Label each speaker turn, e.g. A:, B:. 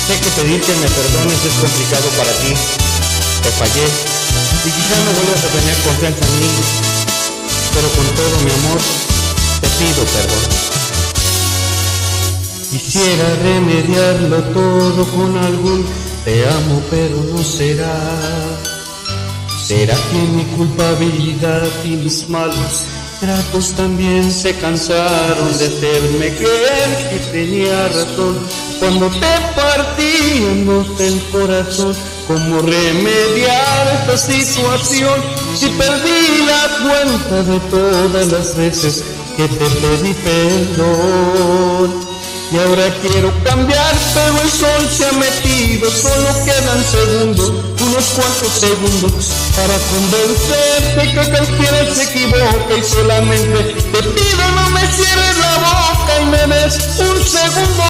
A: Sé que pedirte me perdones es complicado para ti. Te fallé y quizá no vuelvas a tener confianza en mí, pero con todo mi amor te pido perdón. Quisiera remediarlo todo con algún te amo, pero no será. ¿Será que mi culpabilidad y mis malos tratos también se cansaron de hacerme creer que tenía razón? Cuando te partíamos el corazón, ¿cómo remediar esta situación? Si perdí la cuenta de todas las veces que te pedí perdón. Y ahora quiero cambiar, pero el sol se ha metido. Solo quedan segundos, unos cuantos segundos, para convencerte que cualquiera se equivoca. Y solamente te pido no me cierres la boca y me des un segundo.